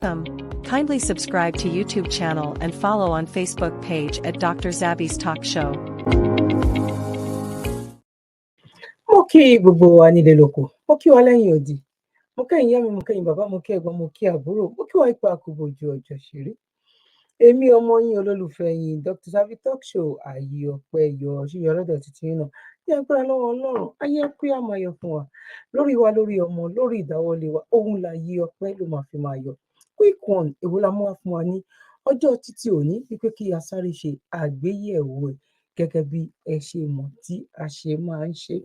Kindly subscribe to YouTube channel and follow on Facebook page at Dr. Zabby's Talk Show. Mo kí gbogbo wa nílé lóko, mo kí wa lẹ́yìn odi, mo kẹ́yìn ìyá mi, mo kẹ́yìn bàbá, mo kí ẹ̀gbọ́n, mo kí àbúrò, mo kí wa ipa àkóbòjú ọjọ́ ṣeré. Èmi ọmọ yín olólùfẹ́ yín Dr. Zabby Talk Show, ayé ọpẹ́ yọ ṣíyọ lọ́dọ̀ títí náà. Ní agbára lọ́wọ́ Ọlọ́run, ayé pé a máa yọ fún wa lórí ọmọ, lórí ìdáwọ́lé wa, ohun láyé ọpẹ́ ló máa fi máa yọ. Quick one, èwo la mú wá fún wa ní ọjọ́ títí òní wípé kí a sáré ṣe àgbéyẹ̀wò ẹ̀ gẹ́gẹ́ bí ẹ ṣe mọ̀ tí a ṣe máa ń ṣe.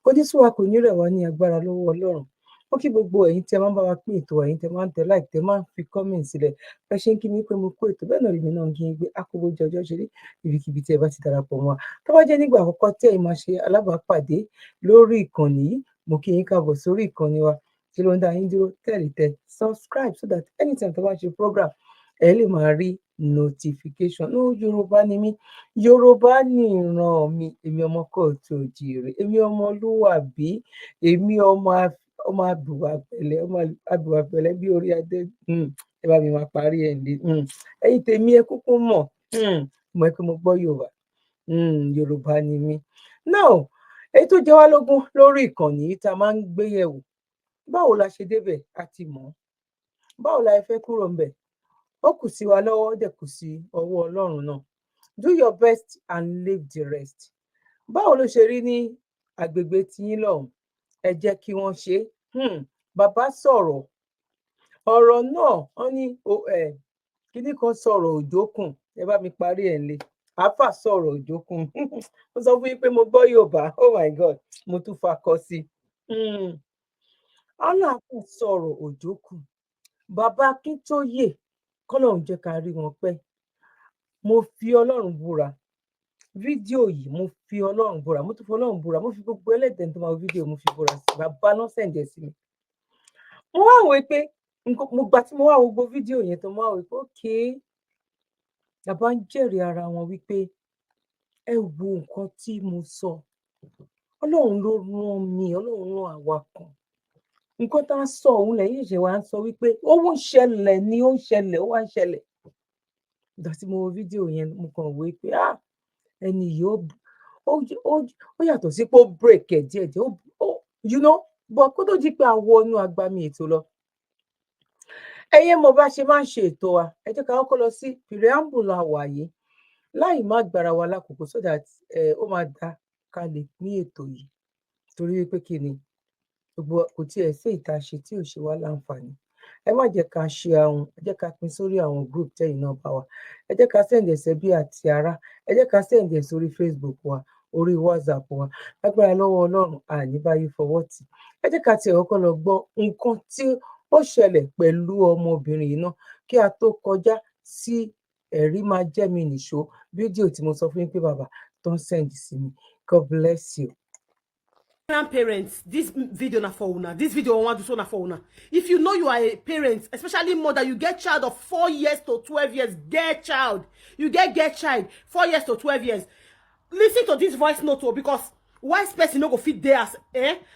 Kò ní sú wa, kò ní rẹ̀ wá ní agbára lọ́wọ́ Ọlọ́run. Ó kí gbogbo ẹ̀yin tí ẹ máa ń bá wa pín ètò, ẹ̀yin tí ẹ máa ń tẹ like, tẹ máa ń fi comment sílẹ̀. Ẹ ṣe ń kí mi pé mo kó ètò, bẹ́ẹ̀ náà lèmi náà ń kí yín pé àkóbòjú ọjọ́ ṣeré ibikíbi tí ẹ bá ti darapọ̀ mọ́ wa. Tó bá jẹ́ nígbà àkọ́kọ́ tí ẹ̀yin máa ṣe alábàápàdé lórí ìkànnì yìí, mo kí yín káàbọ̀ sórí ìkànnì wa. Kí ló ń dá yín dúró? Tẹ subscribe so that anytime tó bá ṣe program ẹ lè máa rí notification. No, Yorùbá ni mí, Yorùbá ni ìran mi, èmi ọmọ kóòtù òjíire, èmi ọmọ olúwàbí, èmi ọmọ àbùwà pẹ̀lẹ́ bí orí adé. Ẹ bá mi máa parí ẹ̀ ní ẹ̀yin tèmi, ẹ kúkú mọ̀ mọ̀ pé mo gbọ́ Yorùbá. Yorùbá ni mí. Now, èyí tó jẹ wá lógún lórí ìkànnì yìí tá a máa ń gbé yẹ̀wò, báwo la ṣe débẹ̀ àti mọ̀, báwo la fẹ́ kúrò ńbẹ̀, ó kù sí wa lọ́wọ́, ó dẹ̀ kù sí ọwọ́ Ọlọ́run náà. Do your best and leave the rest. Báwo ló ṣe rí ní agbègbè tiyín lọ́hùn? Ẹ jẹ́ kí wọ́n ṣe. Bàbá sọ̀rọ̀, ọ̀rọ̀ náà wọ́n ní kíní kan sọ̀rọ̀ òjókùn, ẹ bá mi parí ẹ̀ lé. Àáfà sọ̀rọ̀ òjókùn. Mo sọ fún yín pé mo gbọ́ Yorùbá, oh my God, mo tún fakọ sí. Aláàfà sọ̀rọ̀ òjókùn. Bàbá Akíntóyè, kọ́lọ́run jẹ́ ká rí wọn pẹ́. Mo fi Ọlọ́run búra, fídíò yìí mo fi Ọlọ́run búra, mo tún fi Ọlọ́run búra, mo fi gbogbo ẹlẹ́dẹ̀ẹ́ tó máa wo fídíò mo fi búra sí. Bàbá náà sẹ̀ǹdẹ̀ sí mi. Mo wá wò pé mo gbà tí mo wá wo gbogbo fídíò yẹn tó mo wá wò pé okay, bàbá ń jẹ́rìí ara wọn wípé ẹ wo nǹkan tí mo sọ. Ọlọ́run ló rán mi, Ọlọ́run rán àwa kan. Nǹkan tá a sọ òun lẹ́yìn ìṣe wa ń sọ wípé ó ń ṣẹlẹ̀ ni, ó ń ṣẹlẹ̀, ó wá ń ṣẹlẹ̀. Ìgbà tí mo wo fídíò yẹn mo kàn wò pé ẹni yìí ó yàtọ̀ sí pé ó break ẹ̀ díẹ̀díẹ̀, you know, but kó tó di pé a wọ inú agbami ètò lọ. Ẹ̀yin mo bá ṣe máa ń ṣe ètò wa, ẹ jẹ́ ká kọ́kọ́ lọ sí preamble àwàyé láì má gbára wa lákòókò so that ó máa dá ká lè pín ètò yìí. Torí wípé kí ni gbogbo kò tiẹ̀ sí ìta ṣe tí ò ṣe wá láǹfààní. Ẹ má jẹ́ ká ṣe ahun, ẹ jẹ́ ká pín sórí àwọn group tẹ́yìn náà bá wa. Ẹ jẹ́ ká send ẹ̀sẹ̀ bí àti ara, ẹ jẹ́ ká send ẹ̀ sórí Facebook wa, orí WhatsApp wa. Lágbára lọ́wọ́ Ọlọ́run, àní báyìí fọwọ́ tì. Ẹ jẹ́ ká tiẹ̀ kọ́kọ́ lọ gbọ́ nǹkan tí ó ṣẹlẹ̀ pẹ̀lú ọmọbìnrin yìí náà kí a tó kọjá sí ẹ̀rí máa jẹ́ mi nìṣó fídíò tí mo sọ fún yín pé bàbá tó ń send sí mi. God bless you. Parents, this video na for una. This video I want to show na for una. If you know you are a parent, especially mother, you get child of 4 years to 12 years, get child. You get child 4 years to 12 years. Listen to this voice note because wise person no go fit there as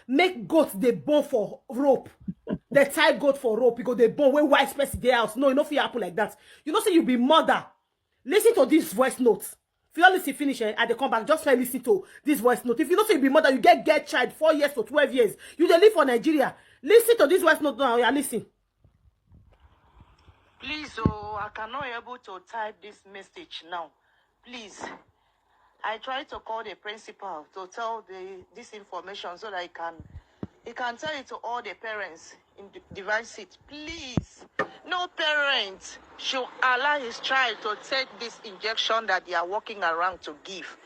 make goats they bone for rope. They tie goat for rope because they bone when wise person there house. No, it no fit happen like that. You know say you be mother. Listen to this voice note. If you don't listen finish and they come back, just try listen to this voice note. If you don't say you be mother, you get child 4 years to 12 years. You dey live for Nigeria. Listen to this voice note now. Yeah, listen. Please, I cannot able to type this message now. Please, I try to call the principal to tell this information so that he can tell it to all the parents in the device seat. Please, no parent should allow his child to take this injection that they are walking around to give.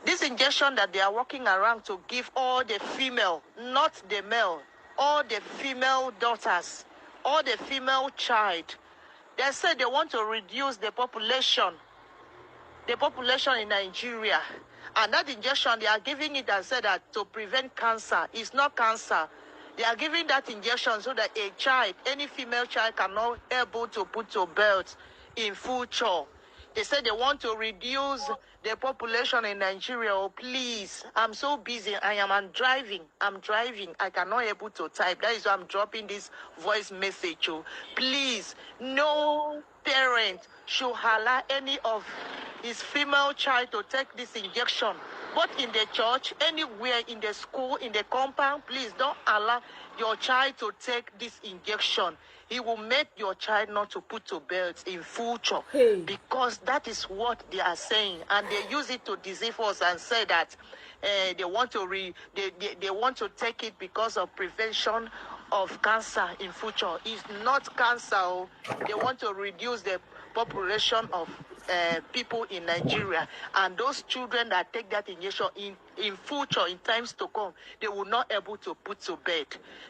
This injection that they are walking around to give all the female, not the male, all the female daughters, all the female child. They said they want to reduce the population in Nigeria. And that injection, they are giving it and said that to prevent cancer. It's not cancer. They are giving that injection so that a child, any female child, cannot able to put to birth in future. They said they want to reduce the population in Nigeria. Oh, please, I'm so busy. I'm driving. I cannot able to type. That is why I'm dropping this voice message. Oh, please, no parent should allow any of his female child to take this injection. Both in the church, anywhere, in the school, in the compound, please don't allow your child to take this injection. It will make your child not to put to bed in future, because that is what they are saying, and they use it to deceive us and say that they want to they want to take it because of prevention of cancer in future. It's not cancer. They want to reduce the population of people in Nigeria, and those children that take that injection in future, in times to come, they will not able to put to bed.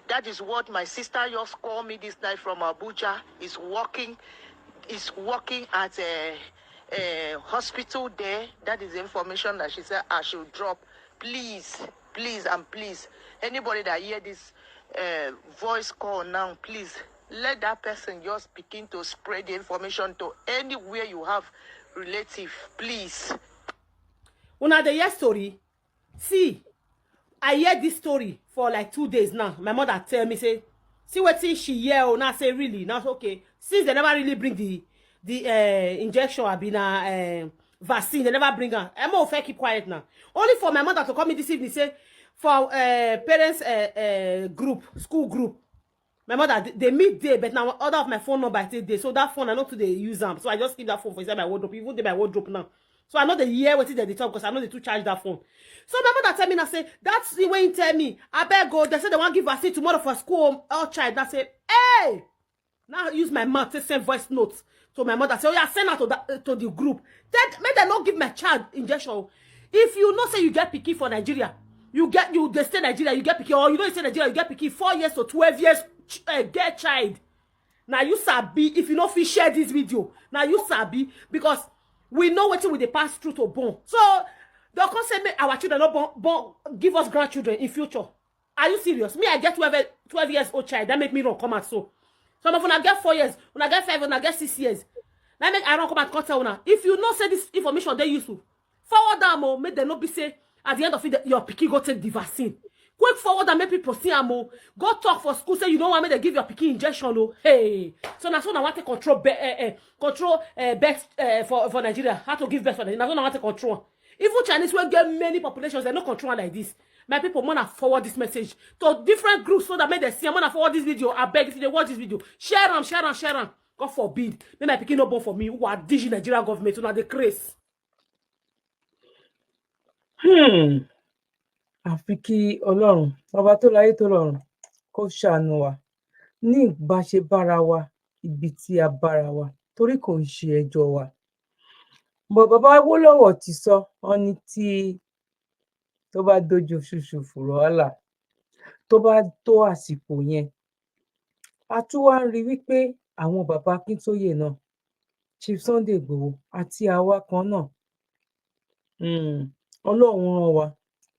That is what my sister just called me this night from Abuja. Is working at a hospital there. That is the information that she said I should drop. Please, anybody that hear this voice call now, please let that person just begin to spread the information to anywhere you have relative, please. Una the hear story. See, I hear this story for like 2 days now. My mother tell me, say, see what she hear. Oh, now say really, now okay. Since they never really bring the injection, I been vaccine, they never bring her. I'm gonna keep quiet now. Only for my mother to come in this evening, say for parents group, school group. My mother, they meet there, but now order of my phone number there. So that phone, I know they use them. So I just keep that phone for inside my wardrobe. Even they my wardrobe now. So I know the year what they talk, because I know they to charge that phone. So my mother tell me now, say, that's the way you tell me. I better go. They say they want to give vaccine tomorrow for school all child. I say, hey! Now I use my mouth to send voice notes. So my mother say, oh yeah, send her to the group. Then may they not give my child injection. If you know say you get picky for Nigeria, they stay Nigeria, you get picky, or you don't stay Nigeria, you get picky 4 years to 12 years, get child. Now you sabi, if you not fit share this video, now you sabi, because we know what we they pass through to born. So they can't say make our children not born, give us grandchildren in future. Are you serious? Me, I get 12 years old child, that make me not come out so. Some of when I get 4 years, when I get 5, when I get 6 years, that make I don't come out and tell una. If you not say this information they useful, forward them, make them not be say at the end of it your picky go take the vaccine. Quick forward and make people see am. Go talk for school, say you don't want me to give your picky injection. Oh, hey. So now I want to control birth for Nigeria. How to give birth for Nigeria. Now I want to control. Even Chinese will get many populations, they no control like this. My people wanna forward this message to different groups so that make them see. I'm gonna forward this video. I beg, if you watch this video, share them. God forbid. Then my picking no born for me who are digging Nigeria government so now they craze. Àfi kí Ọlọ́run ọba tó láyé tó lọ́run kó ṣàánú wa ní ìbáṣe bára wa ibi tí a bára wa torí kò ń ṣe ẹjọ́ wa. Bọ̀ bàbá Awólọ́wọ̀ ti sọ ọ́ ní tí tó bá dojú ṣùṣù fùrọ̀ ọ̀la tó bá tó àsìkò yẹn. A tún wá ń rí wípé àwọn bàbá Akíntóyè náà, Chief Sunday Igboho àti àwa kan náà, Ọlọ́run rán wa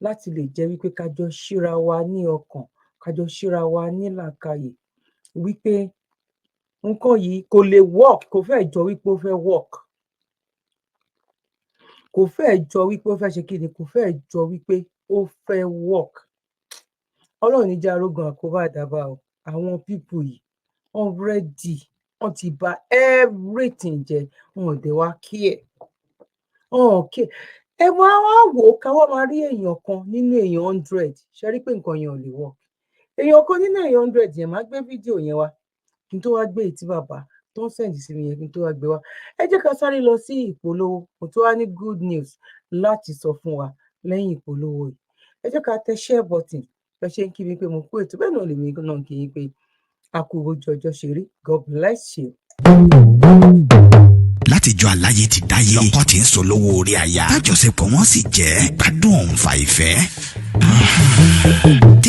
láti lè jẹ́ wípé kájọ ṣíra wa ní ọkàn, kájọ ṣíra wa ní làákàyè wípé nǹkan yìí kò lè work, kò fẹ́ jọ wípé ó fẹ́ work. Kò fẹ́ jọ wípé ó fẹ́ ṣe kíni, kò fẹ́ jọ wípé ó fẹ́ work. Ọlọ́run ní jẹ́ arógun àkóbá àdábà o. Àwọn people yìí already wọ́n ti bà everything jẹ́, wọn ò dé wá care. Okay. Ẹ wá wò ó ká wá máa rí èèyàn kan nínú èèyàn 100. Ṣe rí pé nǹkan yẹn ò lè work. Èèyàn kan nínú èèyàn 100 yẹn máa gbé fídíò yẹn wá kí n tó wá gbé ètí bàbá tó ń sẹ́ǹdì sí mi yẹn kí n tó wá gbé wá. Ẹ jẹ́ ká sáré lọ sí ìpolówó, kò tó wá ní good news láti sọ fún wa lẹ́yìn ìpolówó yìí. Ẹ jẹ́ ká tẹ share button bẹ́ ṣe ń kí mi pé mo kú ètò, bẹ́ẹ̀ náà lèmi náà kí yín pé a kú ojú ọjọ́ ṣe rí. God bless you. Látijọ́ aláyé ti dáyé lọ́kọ́ tí ń sọ lówó orí aya tájọṣepọ̀ wọn sì jẹ́ gbádùn òǹfà ìfẹ́.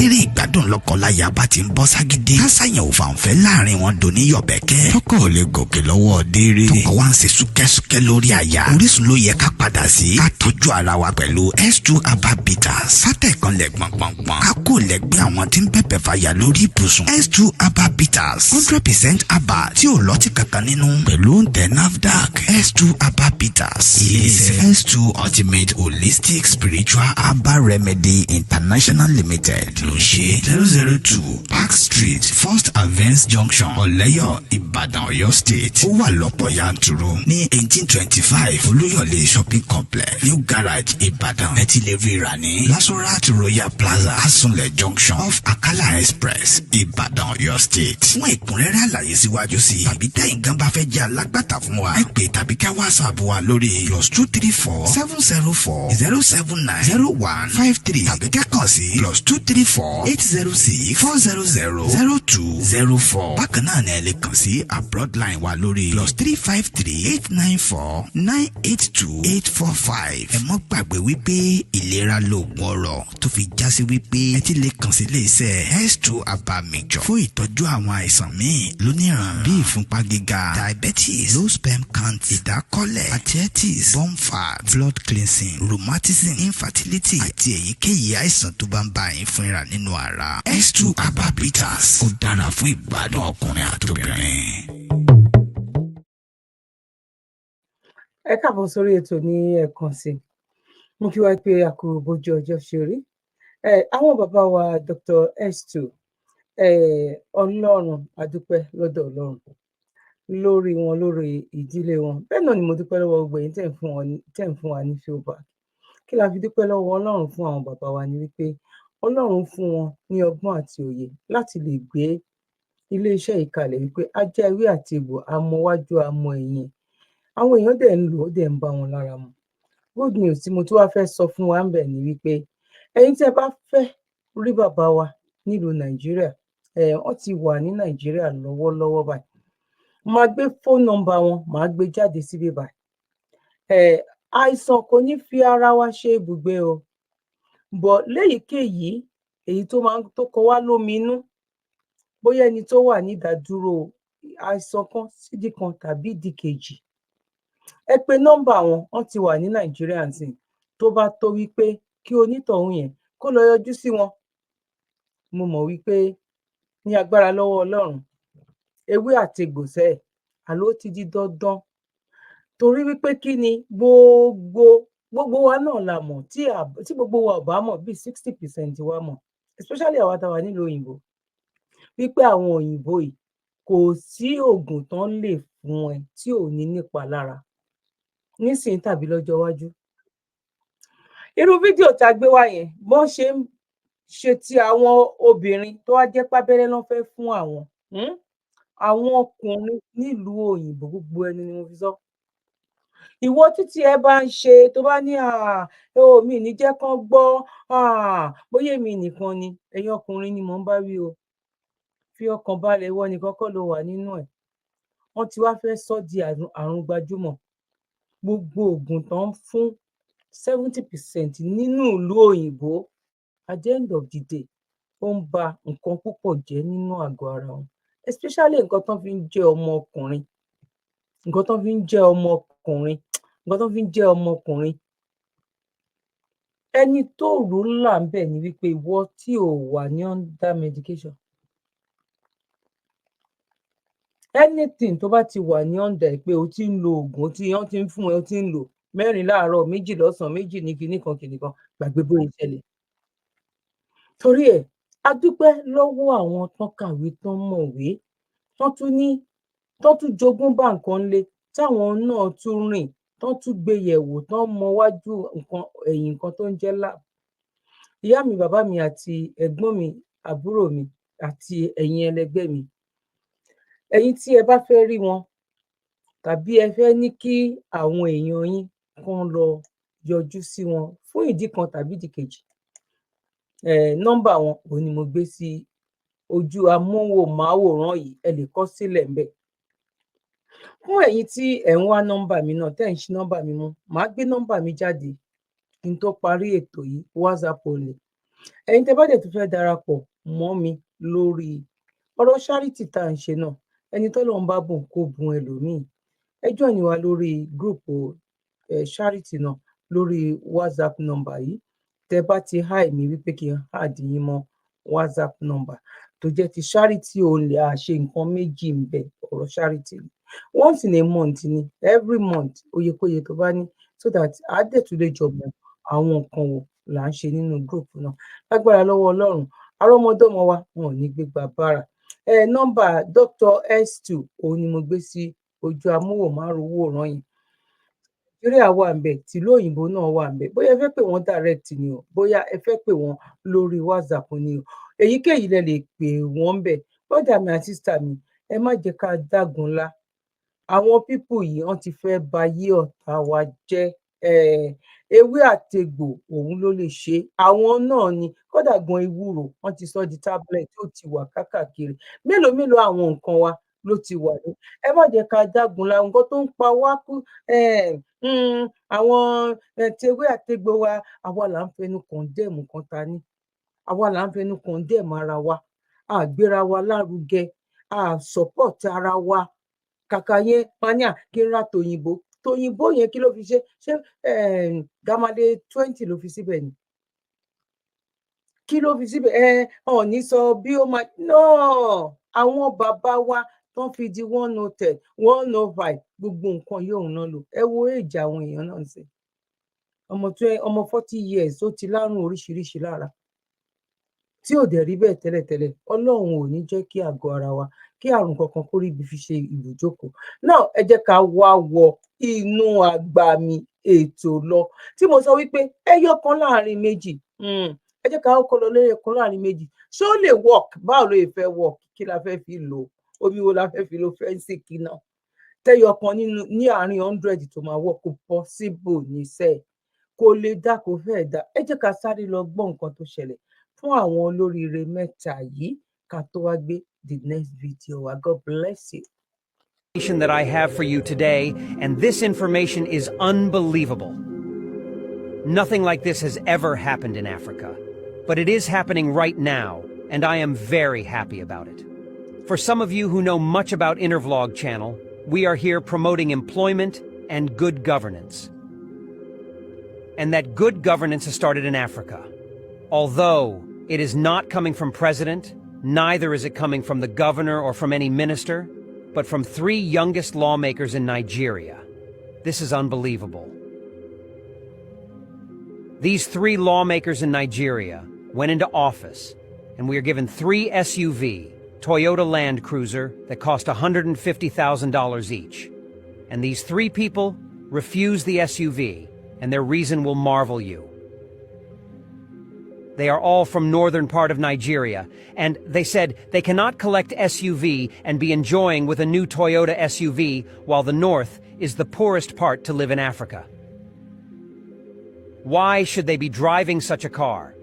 tírì ìgbádùn lọ́kọláya bá ti ń bọ́ ságídí kásáyàn òfàǹfẹ́ láàrin wọn dò ní yọ̀bẹ̀kẹ́ tọkọ ò lè gòkè lọ́wọ́ déere tọkọ wá ń ṣe súkẹ́súkẹ́ lórí àyà Orísun ló yẹ ká padà sí ká tọ́jú ara wa pẹ̀lú S2 Herbal Bitters sátẹ̀ kan lẹ̀ gbọ̀ngbọ̀ngbọ̀n ká kó lẹ́gbẹ́ àwọn tí ń bẹ̀bẹ̀ fàyà lórí ibùsùn S2 Herbal Bitters 100% herbal tí ò lọ́tí kankan nínú pẹ̀lú oúnjẹ NAFDAC S2 Herbal Bitters ilé-iṣẹ́ S2 Ultimate Holistic Spiritual Herbal Remedy International Limited ló ṣe 002 Park Street First Avance Junction Ọ̀lẹ́yọ̀ Ìbàdàn Ọ̀yọ́ State ó wà lọ́pọ̀ yanturu ní 1825 Olúyọ̀lé Shopping Complex New Garage Ìbàdàn ẹ ti lè ríra ní Lasorat Royal Plaza Asunlẹ̀ Junction off Akala Express Ìbàdàn Ọ̀yọ́ State fún ìkúnrẹ́rẹ́ àlàyé síwájú sí tàbí tẹ̀yin gan bá fẹ́ jẹ́ alágbàtà fún wa ẹ pè tàbí ká WhatsApp wa lórí +234 704 079 0153 tàbí kẹ́kọ̀ọ́ sí +234 806 400 0204 bákan náà ni ẹ lè kàn sí abroad line wa lórí +353 894 982 845 ẹ mọ́ gbàgbé wípé ìlera lóògùn ọrọ̀ tó fi já sí wípé ẹ ti lè kàn sí iléeṣẹ́ S2 Herbal Mixture fún ìtọ́jú àwọn àìsàn míì lóníran bíi ìfúnpá gíga diabetes low sperm count ìdákọ́lẹ̀ arthritis bone fat blood cleansing rheumatism infertility àti èyíkéyìí àìsàn tó bá ń bá yín fúnra nínú ara S2 Herbal Bitters ó dára fún ìgbádùn ọkùnrin àtobìnrin. ẹ káàbọ̀ sórí ètò ní ẹ̀kan sí mo kí wá pé a kú bójú ọjọ́ ṣe rí àwọn bàbá wa Dr. S2 Ọlọ́run adúpẹ́ lọ́dọ̀ Ọlọ́run lórí wọn lórí ìdílé wọn bẹ́ẹ̀ náà ni mo dúpẹ́ lọ́wọ́ gbogbo yín tẹ́ ń fún wa ní feedback kí la fi dúpẹ́ lọ́wọ́ Ọlọ́run fún àwọn bàbá wa ni wípé Ọlọ́run fún wọn ní ọgbọ́n àti òye láti lè gbé iléeṣẹ́ ìkàlẹ̀ wípé ajá ewé àti egbò amọ̀wájú amọ̀ ẹ̀yìn àwọn èèyàn dẹ̀ ń lò ó dẹ̀ ń bá wọn lára mu good news tí mo tún wá fẹ́ sọ fún wa ń bẹ̀ ni wípé ẹ̀yin tí ẹ bá fẹ́ rí bàbá wa nílùú Nàìjíríà wọ́n ti wà ní Nàìjíríà lọ́wọ́lọ́wọ́ báyìí máa gbé phone number wọn máa gbé jáde síbí báyìí àìsàn kò ní fi ara wa ṣe ibùgbé o bọ̀ léyìíkéyìí èyí tó kọ wá lóminú bóyá ẹni tó wà nídàádúró àìsàn kan sídìí kan tàbí ìdí kejì ẹ pè nọ́mbà wọn wọ́n ti wà ní Nàìjíríà sí tó bá tó wípé kí onítọ̀hún yẹn kó lọ yọjú sí wọn mo mọ̀ wípé ní agbára lọ́wọ́ Ọlọ́run ewé àtegbòsẹ́ àló ti di dandan torí wípé kí ni gbogbo wa náà la mọ̀ tí gbogbo wa ò bá mọ̀ bíi 60% wa mọ̀ especially àwa tá wà nílùú òyìnbó wípé àwọn òyìnbó yìí kò sí oògùn tán lè fún ẹ tí ò ní nípa lára nísìnyí tàbí lọ́jọ́ iwájú irú fídíò tá a gbé wá yẹn bọ́n ṣe ń ṣe ti àwọn obìnrin tó wá jẹ́ pábẹ́rẹ́ lọ́n fẹ́ fún àwọn ọkùnrin nílùú òyìnbó gbogbo ẹni ni mo fi sọ ìwọ títí ẹ bá ń ṣe tó bá ní mi ní jẹ́ kán gbọ́ bóyá èmi nìkan ni ẹ̀yin ọkùnrin ni mò ń bá wí o fi ọkàn balẹ̀ ìwọ nìkan kọ́ ló wà nínú ẹ̀ wọ́n ti wá fẹ́ sọ di àrùn gbajúmọ̀ gbogbo oògùn tán fún 70% nínú ìlú òyìnbó at the end of the day ó ń ba nǹkan púpọ̀ jẹ́ nínú àgọ́ ara wọn especially nǹkan tán fi ń jẹ́ ọmọkùnrin ẹni tó rò là ń bẹ̀ ni wípé ìwọ tí ò wà ní under medication anything tó bá ti wà ní under pé o ti ń lo oògùn tí wọ́n ti ń fún ẹ o ti ń lò 4 láàárọ̀ 2 lọ́sàn-án 2 ní kinní kan gbàgbé bóyá ìṣẹ̀lẹ̀ torí ẹ̀ a dúpẹ́ lọ́wọ́ àwọn tán kàwé tán mọ̀wé tán tún jogún bá nǹkan lé táwọn náà tún rìn tán tún gbé yẹ̀wò tán mọ wájú nǹkan ẹ̀yìn nǹkan tó ń jẹ́ lab ìyá mi bàbá mi àti ẹ̀gbọ́n mi àbúrò mi àti ẹ̀yin ẹlẹgbẹ́ mi ẹ̀yin tí ẹ bá fẹ́ rí wọn tàbí ẹ fẹ́ ní kí àwọn èèyàn yín kán lọ yọjú sí wọn fún ìdí kan tàbí ìdí kejì nọ́mbà wọn òun ni mo gbé sí ojú amóhùnmáwòrán yìí ẹ lè kọ sílẹ̀ ńbẹ̀ fún ẹ̀yin tí ẹ ń wá nọ́mbà mi náà tẹ́ ń ṣí nọ́mbà mi mú màá gbé nọ́mbà mi jáde kí n tó parí ètò yìí WhatsApp only Ẹ̀yin tẹ́ bá dẹ̀ tún fẹ́ darapọ̀ mọ́ mi lórí ọ̀rọ̀ charity tá à ń ṣe náà, ẹni tọ́lọ́run bá bùn kó bùn ẹlòmíì. Ẹ join wa lórí group charity náà lórí WhatsApp number yìí. Tẹ́ bá ti hi mi wípé kí n add yín mọ́ WhatsApp number tó jẹ́ ti charity only, a ṣe nǹkan méjì ń bẹ, ọ̀rọ̀ charity ni. Once in a month ni, every month oyekóye tó bá ní, so that a dẹ̀ tún lè jọ mọ̀ àwọn nǹkan wo là ń ṣe nínú group náà. Lágbára lọ́wọ́ Ọlọ́run, àrọ́mọdọ́mọ wa wọn ò ní gbégbá bára. Nọ́mbà Dr. S2 òun ni mo gbé sí ojú amóhùnmáwòrán yìí. Nàìjíríà wà ń bẹ, tìlú òyìnbó náà wà ń bẹ. Bóyá ẹ fẹ́ pè wọ́n direct ni o, bóyá ẹ fẹ́ pè wọ́n lórí WhatsApp ni o. Èyíkéyìí lẹ lè pè wọ́n bẹ̀. Brother mi àti sister mi, ẹ má jẹ́ ká dágunlá. Àwọn people yìí wọ́n ti fẹ́ bayé ọ̀tá wa jẹ́. Ewé àtegbò òun ló lè ṣe. Àwọn náà ni kódà gan ewúro wọ́n ti sọ di tablet ó ti wà kákàkiri. Mélòó àwọn nǹkan wa ló ti wà ní. Ẹ má jẹ́ ká dágunlá. Nǹkan tó ń pa wá kú, àwọn tewé àtegbò wa, àwa là ń fẹnu condemn nǹkan ta ní. Àwa là ń fẹnu condemn ara wa. A gbéra wa lárugẹ, a support ara wa. Kàkà yẹn mania kí n ra tòyìnbó. Tòyìnbó yẹn kí ló fi ṣe? Ṣé Gamale 20 ló fi síbẹ̀ ni? Kí ló fi síbẹ̀? Ọ̀ ní sọ bí ó máa. No, àwọn bàbá wa tó ń fi di 110, 105 gbogbo nǹkan yóò ná lò. Ẹ wo èjì àwọn èèyàn náà sí. Ọmọ 40 years ó ti lárùn oríṣiríṣi lára. Tí ò dẹ̀ rí bẹ́ẹ̀ tẹ́lẹ̀tẹ́lẹ̀, Ọlọ́run ò ní jẹ́ kí àgọ́ ara wa, kí àrùn kankan kó rí ibi fi ṣe ibùjókòó. Now ẹ jẹ́ ká wá wọ inú àgbàmì ètò lọ. Tí mo sọ wípé ẹyọ kan láàrin méjì, ẹ jẹ́ ká kọ́ lọ lẹ́yọ kan láàrin méjì. Ṣé ó lè work? Báwo ló fẹ́ work? Kí la fẹ́ fi lò? Omi wo la fẹ́ fi lo fẹ́ǹsì kí náà? Tẹ́yọ kan ní àárín 100 tó máa work kò possible ní sẹ́ẹ̀. Kò lè dá, kò fẹ́ dá. Ẹ jẹ́ ká sáré lọ gbọ́ nǹkan tó ṣẹlẹ̀ fún àwọn olóríire mẹ́ta yìí ká tó wá gbé the next video wa. God bless you. That I have for you today, and this information is unbelievable. Nothing like this has ever happened in Africa, but it is happening right now, and I am very happy about it. For some of you who know much about Intervlog channel, we are here promoting employment and good governance. And that good governance has started in Africa. Although it is not coming from president, neither is it coming from the governor or from any minister, but from 3 youngest lawmakers in Nigeria. This is unbelievable. These 3 lawmakers in Nigeria went into office, and we are given 3 SUV, Toyota Land Cruiser, that cost $150,000 each. And these 3 people refused the SUV, and their reason will marvel you. They are all from northern part of Nigeria, and they said they cannot collect SUV and be enjoying with a new Toyota SUV while the north is the poorest part to live in Africa. Why should they be driving such a car?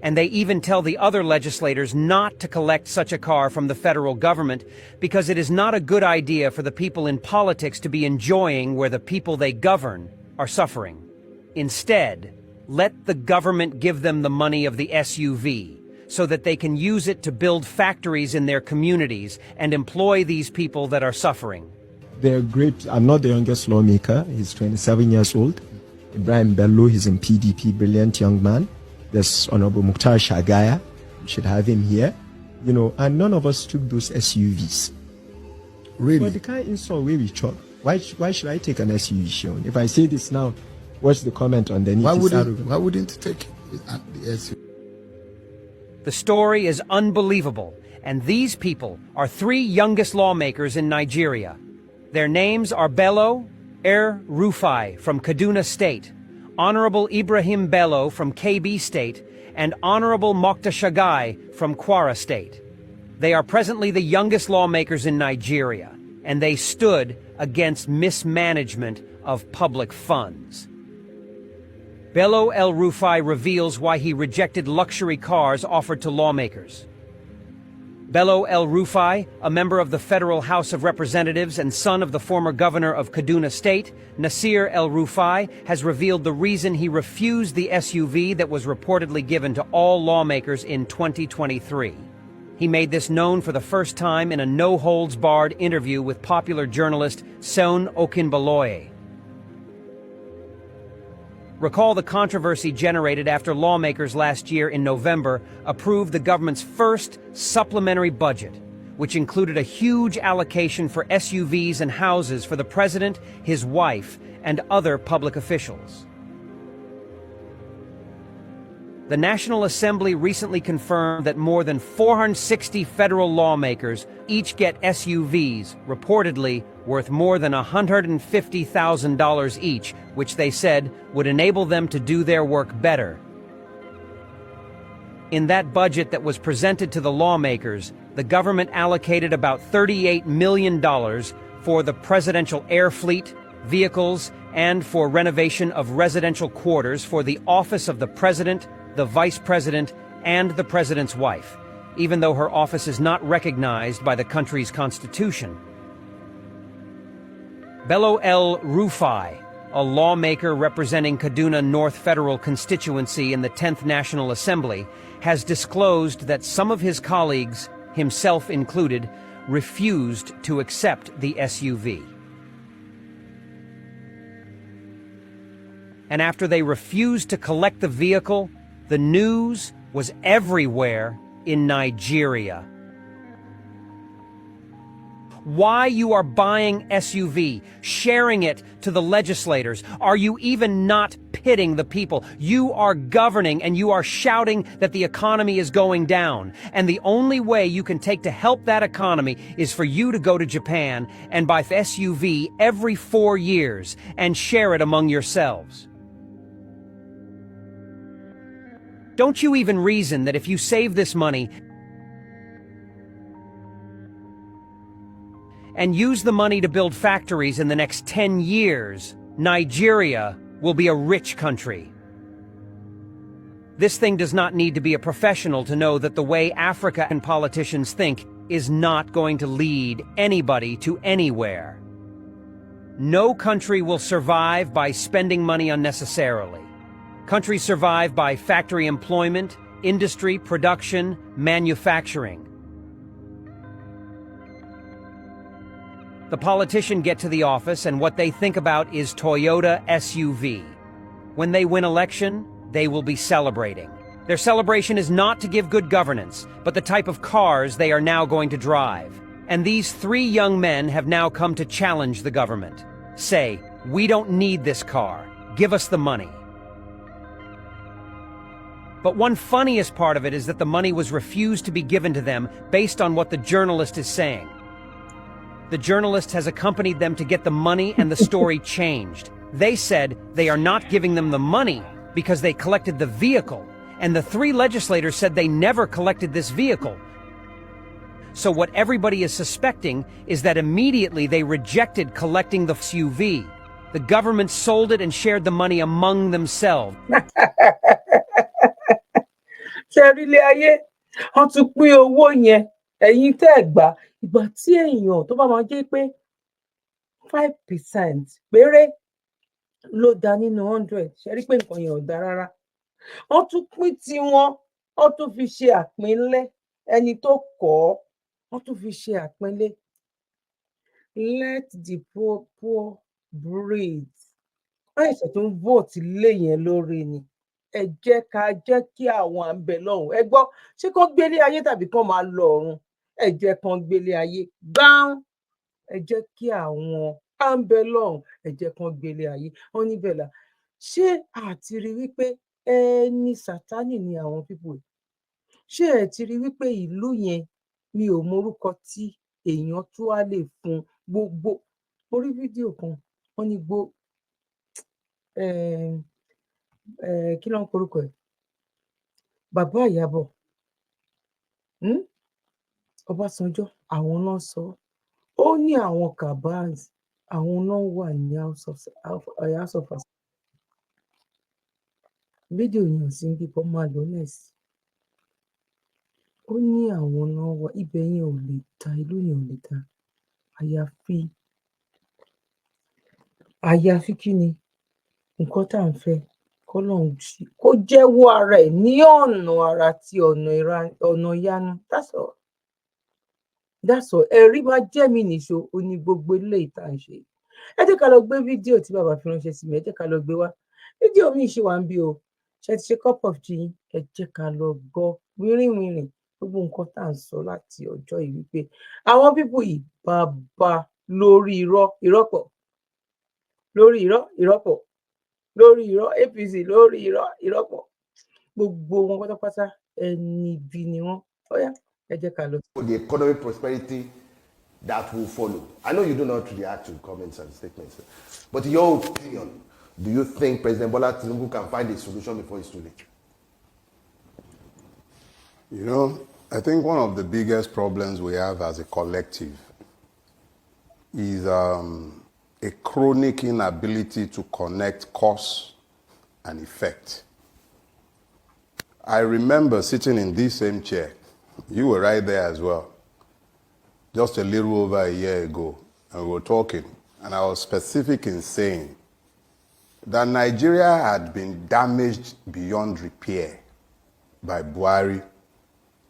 And they even tell the other legislators not to collect such a car from the federal government because it is not a good idea for the people in politics to be enjoying where the people they govern are suffering. Instead, let the government give them the money of the SUV so that they can use it to build factories in their communities and employ these people that are suffering. They're great. I'm not the youngest lawmaker. He's 27 years old. Ibrahim Bello, he's in PDP, brilliant young man. There's Honorable Mukhtar Shagaya. We should have him here. You know, and none of us took those SUVs. Really? But the car install where we chop. Why should I take an SUV, Sean? If I say this now, what's the comment on the Why wouldn't you take the SUV? The story is unbelievable, and these people are 3 youngest lawmakers in Nigeria. Their names are Bello Rufai from Kaduna State, Honorable Ibrahim Bello from KB State, and Honorable Mokta Shagai from Kwara State. They are presently the youngest lawmakers in Nigeria, and they stood against mismanagement of public funds. Bello El Rufai reveals why he rejected luxury cars offered to lawmakers. Bello El Rufai, a member of the Federal House of Representatives and son of the former governor of Kaduna State, Nasir El Rufai, has revealed the reason he refused the SUV that was reportedly given to all lawmakers in 2023. He made this known for the first time in a no-holds-barred interview with popular journalist Son Okinbaloye. Recall the controversy generated after lawmakers last year in November approved the government's first supplementary budget, which included a huge allocation for SUVs and houses for the president, his wife, and other public officials. The National Assembly recently confirmed that more than 460 federal lawmakers each get SUVs, reportedly worth more than $150,000 each, which they said would enable them to do their work better. In that budget that was presented to the lawmakers, the government allocated about $38 million for the presidential air fleet, vehicles, and for renovation of residential quarters for the office of the president, the vice president, and the president's wife, even though her office is not recognized by the country's constitution. Bello El Rufai, a lawmaker representing Kaduna North Federal constituency in the 10th National Assembly, has disclosed that some of his colleagues, himself included, refused to accept the SUV. And after they refused to collect the vehicle, the news was everywhere in Nigeria. Why you are buying SUV, sharing it to the legislators? Are you even not pitting the people? You are governing and you are shouting that the economy is going down. And the only way you can take to help that economy is for you to go to Japan and buy SUV every 4 years and share it among yourselves. Don't you even reason that if you save this money and use the money to build factories in the next 10 years, Nigeria will be a rich country? This thing does not need to be a professional to know that the way Africa and politicians think is not going to lead anybody to anywhere. No country will survive by spending money unnecessarily. Countries survive by factory employment, industry, production, manufacturing. The politicians get to the office and what they think about is Toyota SUV. When they win election, they will be celebrating. Their celebration is not to give good governance, but the type of cars they are now going to drive. And these 3 young men have now come to challenge the government. Say, we don't need this car. Give us the money. But one funniest part of it is that the money was refused to be given to them based on what the journalist is saying. The journalist has accompanied them to get the money and the story changed. They said they are not giving them the money because they collected the vehicle, and the 3 legislators said they never collected this vehicle. So what everybody is suspecting is that immediately they rejected collecting the SUV. The government sold it and shared the money among themselves. Ṣẹ́rílé ayé wọ́n tún pín owó yẹn ẹ̀yin tẹ́ ẹ̀ gbà ìgbà tí èèyàn tó bá máa jẹ́ pé 5% péré ló dá nínú 100 ṣẹ́rí pé nǹkan yẹn ò dá rárá. Wọ́n tún pín tiwọn wọ́n tún fi ṣe àpínlẹ̀ ẹni tó kọ̀ ọ́ wọ́n tún fi ṣe àpínlẹ̀. Let the poor breathe. Wọ́n ẹ̀sẹ̀ tó ń vote lé yẹn lórí ni. Ẹ jẹ́ ká jẹ́ kí àwọn àǹbẹ̀ lọ́hùn ẹ gbọ́ ṣé kán gbélé ayé tàbí kán máa lọ ọ̀run? Ẹ jẹ́ kán gbélé ayé gbáùn. Ẹ jẹ́ kí àwọn àǹbẹ̀ lọ́hùn ẹ jẹ́ kán gbélé ayé. Wọ́n níbẹ̀ là ṣé àti rí wípé ẹni sátánì ni àwọn pípò yìí? Ṣé ẹ ti rí wípé ìlú yẹn mi ò mọrúkọ tí èèyàn tó wá lè fún gbogbo orí fídíò kan wọ́n ní kí ló ń korúkọ ẹ̀ bàbá Ìyábọ̀ Ọbásanjọ́ àwọn náà sọ ó ní àwọn cabals àwọn náà wà ní house of fídíò yẹn ò sí ń bíbọ máa lọ nẹẹsì ó ní àwọn náà wà ibẹ̀ yẹn ò lè ta ìlú yẹn ò lè ta àyàfi kí ni nǹkan tá à ń fẹ́ kọ́lọ́run kó jẹ́wọ́ ara ẹ̀ ní ọ̀nà àrà àti ọ̀nà ìyanu that's all ẹ̀rí máa jẹ́ mi nìṣó ó ní gbogbo eléyìí tá à ń ṣe ẹ jẹ́ ká lọ gbé fídíò tí bàbá fi ránṣẹ́ sí mi ẹ jẹ́ ká lọ gbé wá fídíò mi ṣì wà ń bí o ṣe ti ṣe cup of tea ẹ jẹ́ ká lọ gbọ́ wírìnwírìn gbogbo nǹkan tá à ń sọ láti ọjọ́ yìí wípé àwọn pípù yìí bàbá lórí ìrọ́pọ̀ lórí ìrọ́pọ̀ lórí irọ́ APC lórí ìrọ́pọ̀ gbogbo wọn pátápátá ẹni bí ni wọn ọyá ẹ jẹ́ ká lọ. For the economic prosperity that will follow. I know you do not react to comments and statements, but in your opinion, do you think President Bola Tinubu can find a solution before it's too late? You know, I think one of the biggest problems we have as a collective is a chronic inability to connect cause and effect. I remember sitting in this same chair. You were right there as well. Just a little over a year ago, and we were talking, and I was specific in saying that Nigeria had been damaged beyond repair by Buhari,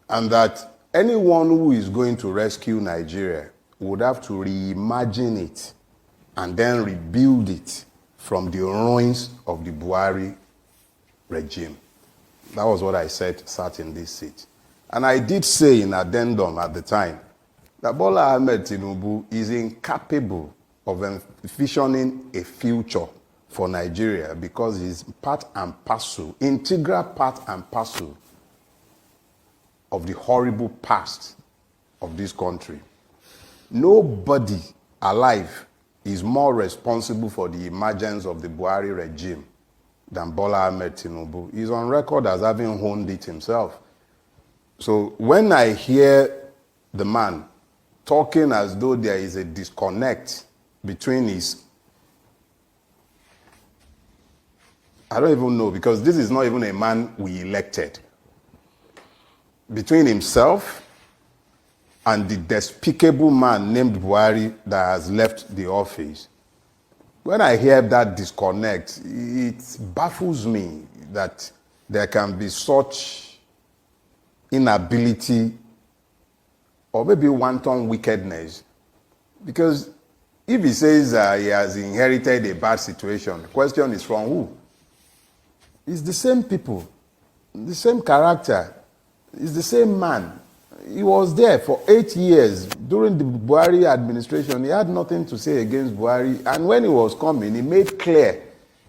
and that anyone who is going to rescue Nigeria would have to reimagine it and then rebuild it from the ruins of the Buhari regime. That was what I said, sat in this seat. And I did say in addendum at the time that Bola Ahmed Tinubu is incapable of envisioning a future for Nigeria because he's part and parcel, integral part and parcel of the horrible past of this country. Nobody alive is more responsible for the emergence of the Buhari regime than Bola Ahmed Tinubu. He's on record as having honed it himself. So when I hear the man talking as though there is a disconnect between his, I don't even know, because this is not even a man we elected, between himself and the despicable man named Buhari that has left the office. When I hear that disconnect, it baffles me that there can be such inability or maybe wanton wickedness. Because if he says he has inherited a bad situation, the question is from who? It's the same people, the same character, it's the same man. He was there for 8 years. During the Buhari administration, he had nothing to say against Buhari. And when he was coming, he made clear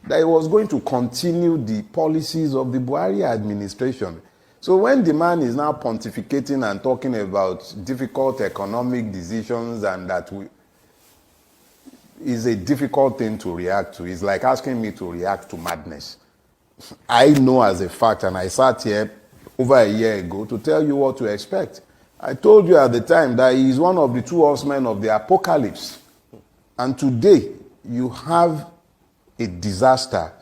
that he was going to continue the policies of the Buhari administration. So when the man is now pontificating and talking about difficult economic decisions and that is a difficult thing to react to, it's like asking me to react to madness. I know as a fact, and I sat here over a year ago to tell you what to expect. I told you at the time that he is one of the two horsemen of the apocalypse. And today, you have a disaster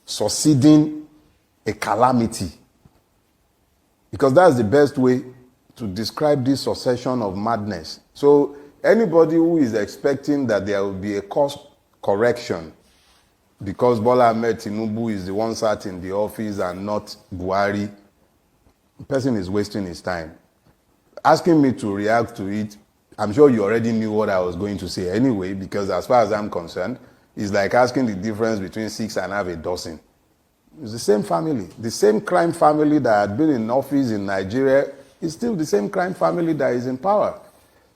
succeeding a calamity. Because that's the best way to describe this succession of madness. So anybody who is expecting that there will be a course correction because Bola Ahmed Tinubu is the one sat in the office and not Buhari, the person is wasting his time. Asking me to react to it, I'm sure you already knew what I was going to say anyway, because as far as I'm concerned, it's like asking the difference between 6 and half a dozen. It's the same family. The same crime family that had been in office in Nigeria is still the same crime family that is in power.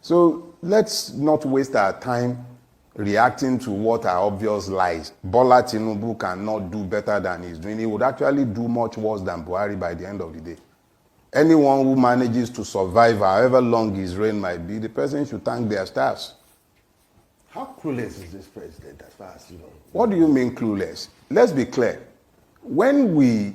So let's not waste our time reacting to what are obvious lies. Bola Tinubu cannot do better than he's doing. He would actually do much worse than Buhari by the end of the day. Anyone who manages to survive however long his reign might be, the person should thank their stars. How clueless is this president as far as you know? What do you mean clueless? Let's be clear. When we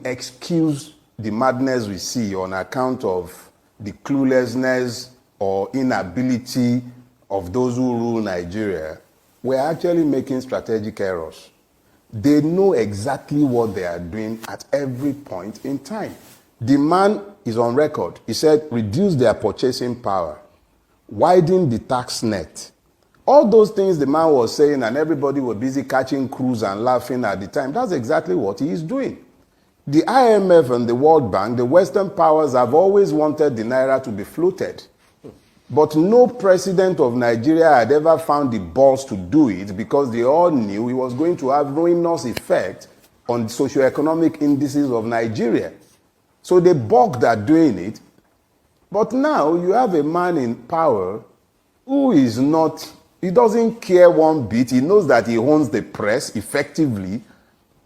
excuse the madness we see on account of the cluelessness or inability of those who rule Nigeria, we're actually making strategic errors. They know exactly what they are doing at every point in time. The man is on record. He said, reduce their purchasing power, widen the tax net. All those things the man was saying, and everybody was busy catching cruise and laughing at the time. That's exactly what he is doing. The IMF and the World Bank, the Western powers have always wanted the Naira to be floated. But no president of Nigeria had ever found the balls to do it because they all knew it was going to have ruinous effect on the socio-economic indices of Nigeria. So they balked at doing it. But now you have a man in power who is not, he doesn't care one bit. He knows that he owns the press effectively.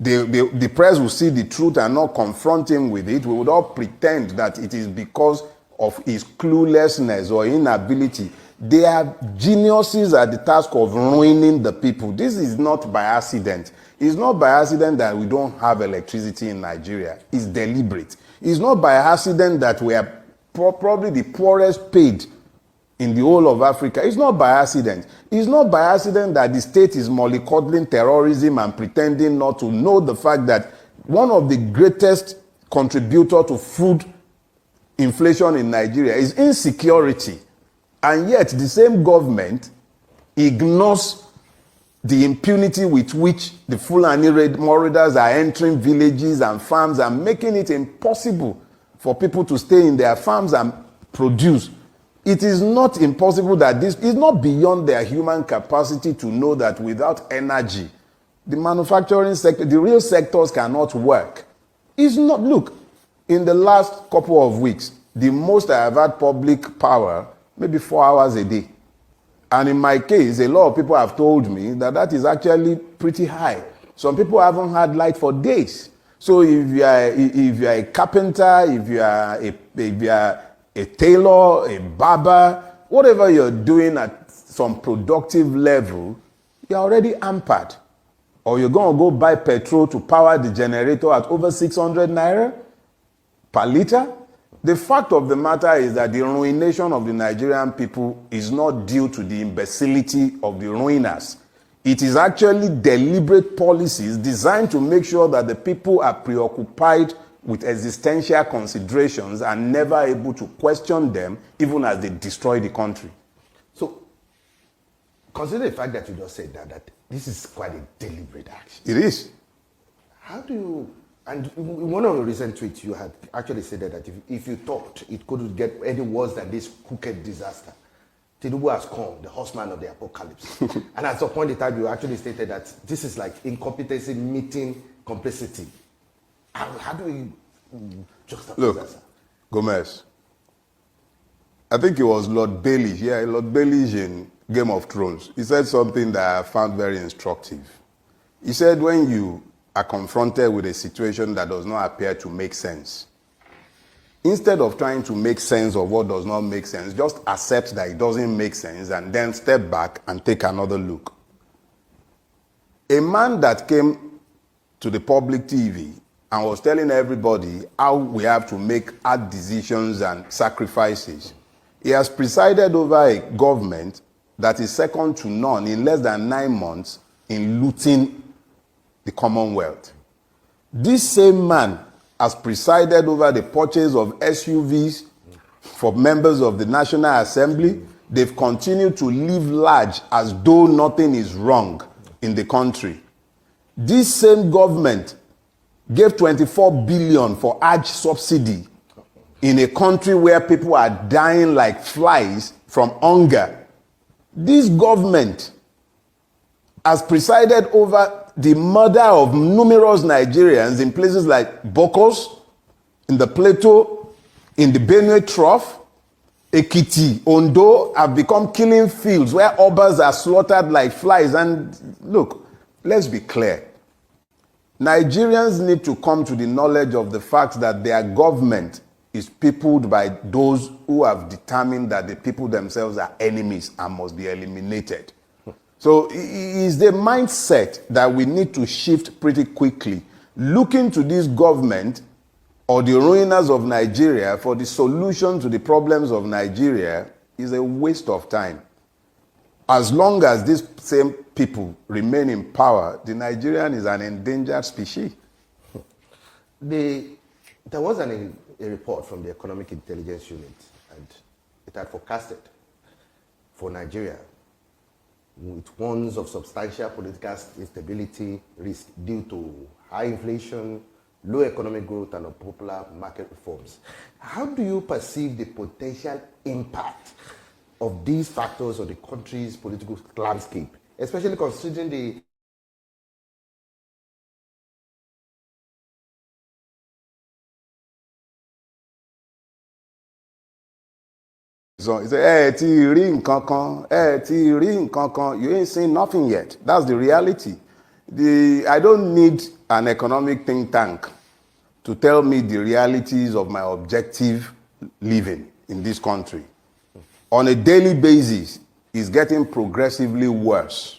The press will see the truth and not confront him with it. We would all pretend that it is because of his cluelessness or inability. They are geniuses at the task of ruining the people. This is not by accident. It's not by accident that we don't have electricity in Nigeria. It's deliberate. It's not by accident that we are probably the poorest paid in the whole of Africa. It's not by accident. It's not by accident that the state is mollycoddling terrorism and pretending not to know the fact that one of the greatest contributors to food inflation in Nigeria is insecurity. And yet the same government ignores the impunity with which the Fulani marauders are entering villages and farms and making it impossible for people to stay in their farms and produce. It is not impossible that this is not beyond their human capacity to know that without energy, the manufacturing sector, the real sectors cannot work. It's not, look, in the last couple of weeks, the most I have had public power, maybe 4 hours a day. And in my case, a lot of people have told me that that is actually pretty high. Some people haven't had light for days. So if you are a carpenter, if you are a tailor, a barber, whatever you're doing at some productive level, you're already hampered. Or you're going to go buy petrol to power the generator at over 600 naira per liter. The fact of the matter is that the ruination of the Nigerian people is not due to the imbecility of the ruiners. It is actually deliberate policies designed to make sure that the people are preoccupied with existential considerations and never able to question them, even as they destroy the country. So, consider the fact that you just said that this is quite a deliberate action. It is. How do you... And in one of the recent tweets, you had actually said that if you thought it couldn't get any worse than this crooked disaster, Tinubu has come, the horseman of the apocalypse. And at some point in time, you actually stated that this is like incompetency meeting complicity. How do we juxtapose that? Look, Gomez, I think it was Lord Bailey, Lord Bailey in Game of Thrones. He said something that I found very instructive. He said when you are confronted with a situation that does not appear to make sense, instead of trying to make sense of what does not make sense, just accept that it doesn't make sense and then step back and take another look. A man that came to the public TV and was telling everybody how we have to make hard decisions and sacrifices, he has presided over a government that is second to none in less than 9 months in looting the Commonwealth. This same man has presided over the purchase of SUVs for members of the National Assembly. They've continued to live large as though nothing is wrong in the country. This same government gave 24 billion for Hajj subsidy in a country where people are dying like flies from hunger. This government has presided over the murder of numerous Nigerians in places like Bokos, in the Plateau, in the Benue Trough, Ekiti, Ondo have become killing fields where obas are slaughtered like flies. And look, let's be clear. Nigerians need to come to the knowledge of the fact that their government is peopled by those who have determined that the people themselves are enemies and must be eliminated. So it is the mindset that we need to shift pretty quickly. Looking to this government or the ruiners of Nigeria for the solution to the problems of Nigeria is a waste of time. As long as these same people remain in power, the Nigerian is an endangered species. There was a report from the Economic Intelligence Unit, and it had forecasted for Nigeria with warns of substantial political instability risk due to high inflation, low economic growth, and unpopular market reforms. How do you perceive the potential impact of these factors on the country's political landscape, especially considering the So he said, you ain't seen nothing yet. That's the reality. I don't need an economic think tank to tell me the realities of my objective living in this country. On a daily basis, it's getting progressively worse.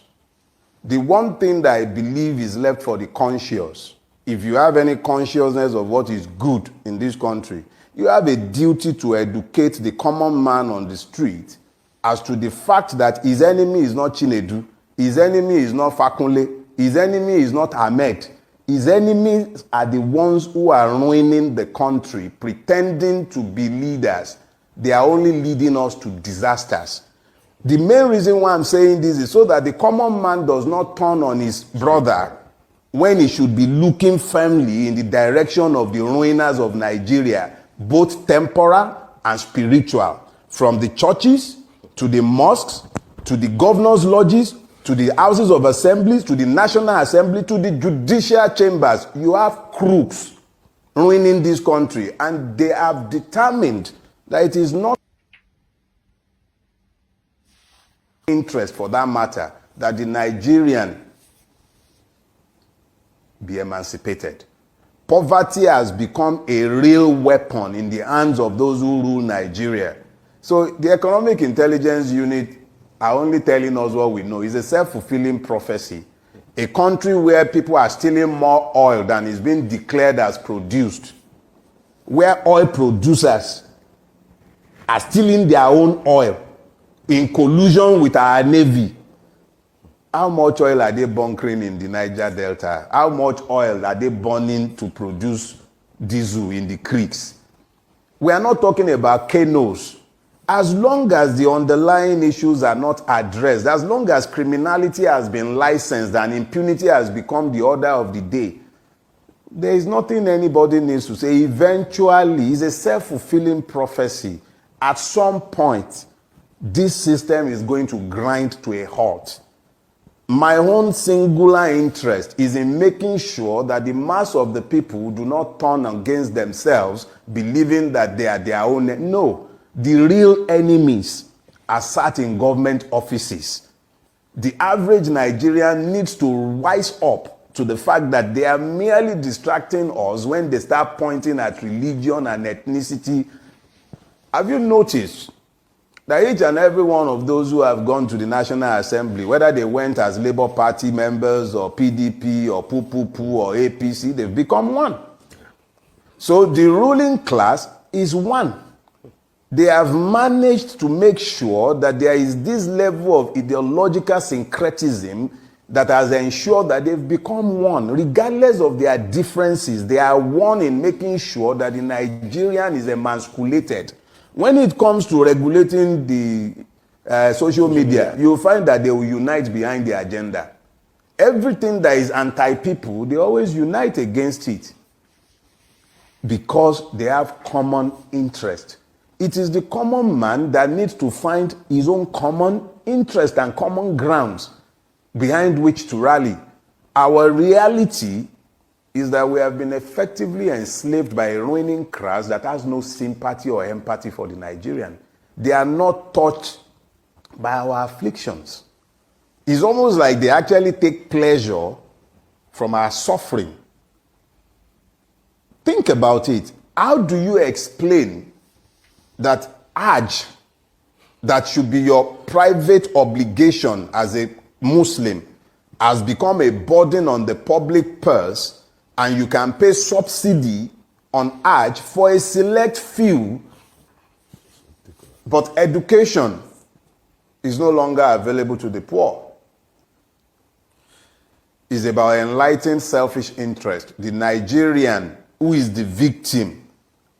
The one thing that I believe is left for the conscious, if you have any consciousness of what is good in this country, you have a duty to educate the common man on the street as to the fact that his enemy is not Chinedu, his enemy is not Fakunle, his enemy is not Ahmed. His enemies are the ones who are ruining the country, pretending to be leaders. They are only leading us to disasters. The main reason why I'm saying this is so that the common man does not turn on his brother when he should be looking firmly in the direction of the ruiners of Nigeria, both temporal and spiritual, from the churches to the mosques, to the governors' lodges, to the houses of assemblies, to the National Assembly, to the judicial chambers. You have crooks ruining this country, and they have determined that it is not interest, for that matter, that the Nigerian be emancipated. Poverty has become a real weapon in the hands of those who rule Nigeria. So the Economic Intelligence Unit are only telling us what we know. It's a self-fulfilling prophecy. A country where people are stealing more oil than is being declared as produced, where oil producers are stealing their own oil in collusion with our navy. How much oil are they bunkering in the Niger Delta? How much oil are they burning to produce diesel in the creeks? We are not talking about canoes. As long as the underlying issues are not addressed, as long as criminality has been licensed and impunity has become the order of the day, there is nothing anybody needs to say. Eventually, it's a self-fulfilling prophecy. At some point, this system is going to grind to a halt. My own singular interest is in making sure that the mass of the people do not turn against themselves, believing that they are their own. No. The real enemies are sat in government offices. The average Nigerian needs to wise up to the fact that they are merely distracting us when they start pointing at religion and ethnicity. Have you noticed that each and every one of those who have gone to the National Assembly, whether they went as Labour Party members or PDP or PUPUPU or APC, they've become one. So the ruling class is one. They have managed to make sure that there is this level of ideological syncretism that has ensured that they've become one. Regardless of their differences, they are one in making sure that the Nigerian is emasculated. When it comes to regulating the social media, you'll find that they will unite behind the agenda. Everything that is anti-people, they always unite against it because they have common interest. It is the common man that needs to find his own common interest and common grounds behind which to rally. Our reality is that we have been effectively enslaved by a ruining class that has no sympathy or empathy for the Nigerian. They are not touched by our afflictions. It's almost like they actually take pleasure from our suffering. Think about it. How do you explain that Hajj, that should be your private obligation as a Muslim, has become a burden on the public purse, and you can pay subsidy on Hajj for a select few, but education is no longer available to the poor? It's about enlightened selfish interest. The Nigerian who is the victim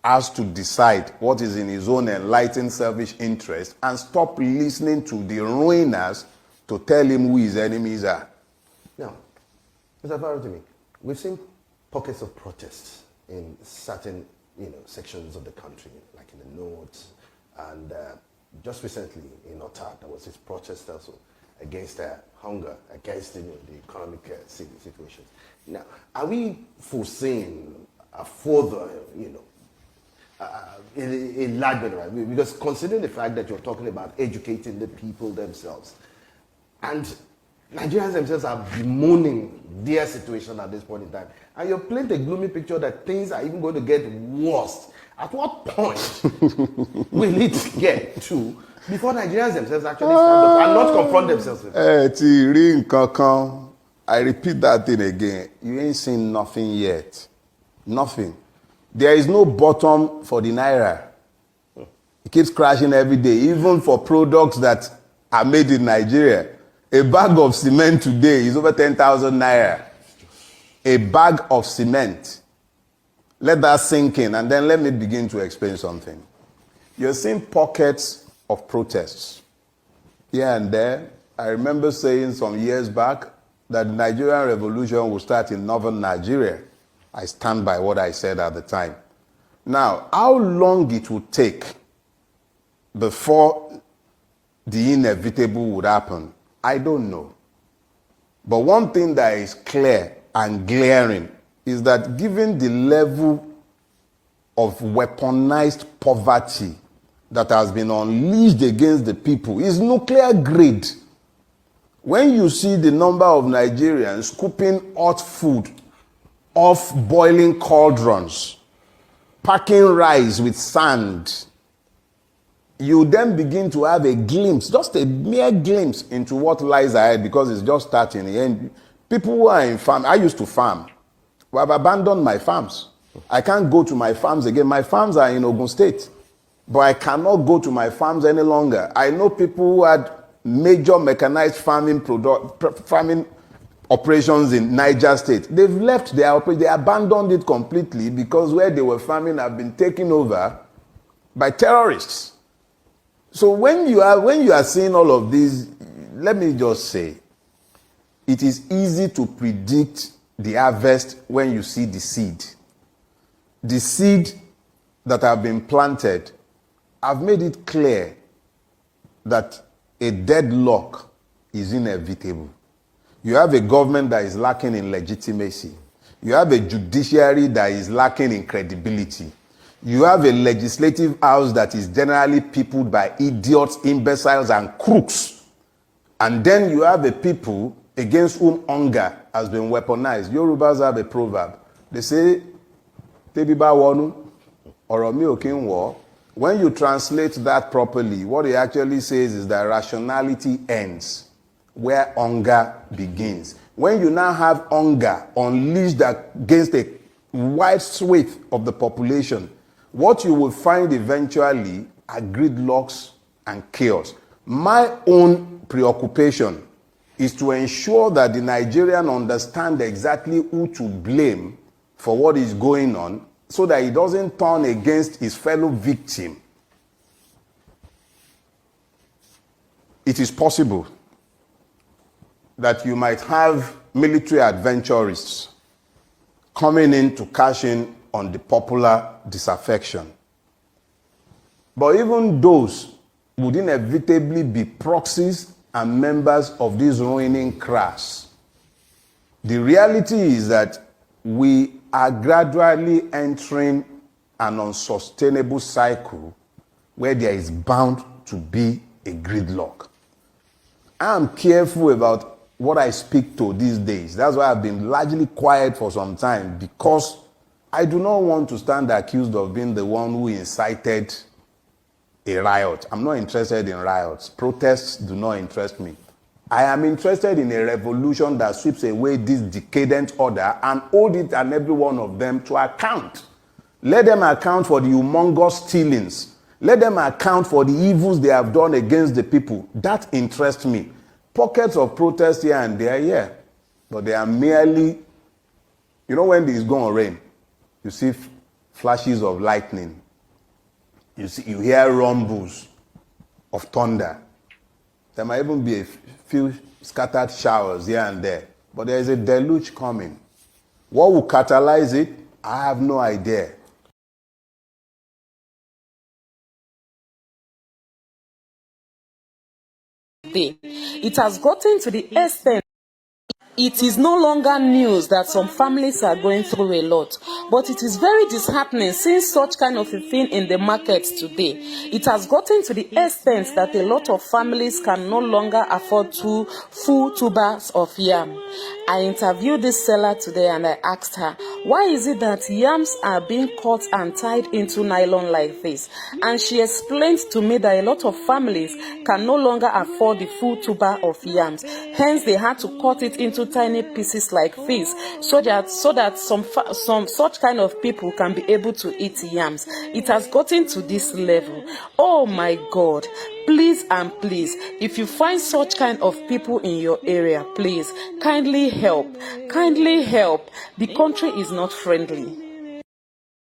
has to decide what is in his own enlightened selfish interest and stop listening to the ruiners to tell him who his enemies are. Now, Mr. Farotimi, we've seen pockets of protests in certain sections of the country, like in the north, and just recently in Otta, there was this protest also against hunger, against the economic situation. Now, are we foreseeing a further, enlargement, right? Because considering the fact that you're talking about educating the people themselves, and Nigerians themselves are bemoaning their situation at this point in time, and you're painting a gloomy picture that things are even going to get worse. At what point will it get to before Nigerians themselves actually stand up and not confront themselves with it? I repeat that thing again. You ain't seen nothing yet. Nothing. There is no bottom for the naira. It keeps crashing every day, even for products that are made in Nigeria. A bag of cement today is over 10,000 naira. A bag of cement. Let that sink in, and then let me begin to explain something. You're seeing pockets of protests here and there. I remember saying some years back that the Nigerian revolution will start in northern Nigeria. I stand by what I said at the time. Now, how long it would take before the inevitable would happen, I don't know. But one thing that is clear and glaring is that given the level of weaponized poverty that has been unleashed against the people is nuclear grade. When you see the number of Nigerians scooping hot food off boiling cauldrons, packing rice with sand, you then begin to have a glimpse, just a mere glimpse into what lies ahead, because it's just starting. And people who are in farm, I used to farm. Well, I've abandoned my farms. I can't go to my farms again. My farms are in Ogun State, but I cannot go to my farms any longer. I know people who had major mechanized farming operations in Niger State. They've left their operation. They abandoned it completely because where they were farming have been taken over by terrorists. So when you are seeing all of these, let me just say, it is easy to predict the harvest when you see the seed. The seed that have been planted have made it clear that a deadlock is inevitable. You have a government that is lacking in legitimacy. You have a judiciary that is lacking in credibility. You have a legislative house that is generally peopled by idiots, imbeciles, and crooks. And then you have a people against whom hunger has been weaponized. Yorubas have a proverb. They say, Tebiba wonu, oromi okin wo. When you translate that properly, what it actually says is that rationality ends where hunger begins. When you now have hunger unleashed against a wide swath of the population, what you will find eventually are gridlocks and chaos. My own preoccupation is to ensure that the Nigerian understand exactly who to blame for what is going on, so that he doesn't turn against his fellow victim. It is possible that you might have military adventurists coming in to cash in on the popular disaffection. But even those would inevitably be proxies and members of this ruining crash. The reality is that we are gradually entering an unsustainable cycle where there is bound to be a gridlock. I am careful about what I speak to these days. That's why I've been largely quiet for some time, because I do not want to stand accused of being the one who incited a riot. I'm not interested in riots. Protests do not interest me. I am interested in a revolution that sweeps away this decadent order and hold it and every one of them to account. Let them account for the humongous stealings. Let them account for the evils they have done against the people. That interests me. Pockets of protest here and there, yeah. But they are merely, when it's going to rain, you see flashes of lightning. You hear rumbles of thunder. There might even be a few scattered showers here and there, but there is a deluge coming. What will catalyze it? I have no idea. It has gotten to the extent it is no longer news that some families are going through a lot, but it is very disheartening seeing such kind of a thing in the market today. It has gotten to the extent that a lot of families can no longer afford 2 full tubers of yam. I interviewed this seller today and I asked her, why is it that yams are being cut and tied into nylon like this? And she explained to me that a lot of families can no longer afford the full tuber of yams. Hence, they had to cut it into tiny pieces like this so that some such kind of people can be able to eat yams. It has gotten to this level. Oh my God. Please and please, if you find such kind of people in your area, please kindly help. Kindly help. The country is not friendly.